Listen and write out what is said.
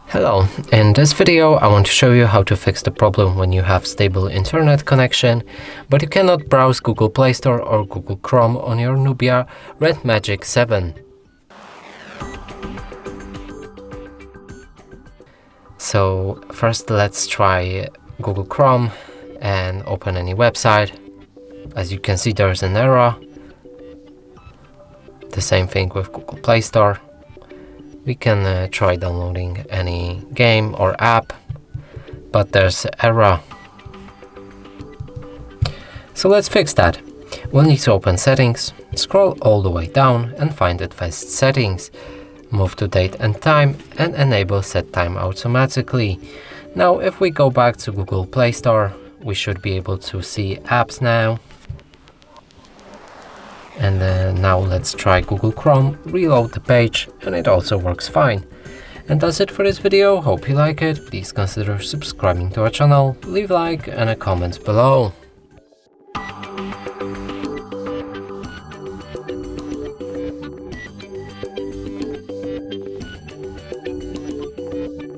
Hello, in this video I want to show you how to fix the problem when you have stable internet connection, but you cannot browse Google Play Store or Google Chrome on your Nubia Red Magic 7. So first let's try Google Chrome and open any website. As you can see, there's an error. The same thing with Google Play Store. We can try downloading any game or app, but there's an error. So let's fix that. We'll need to open Settings, scroll all the way down and find Advanced Settings. Move to Date and Time and enable Set Time automatically. Now if we go back to Google Play Store, we should be able to see apps now. And now let's try Google Chrome, reload the page, and it also works fine. And that's it for this video. Hope you like it. Please consider subscribing to our channel, leave a like and a comment below.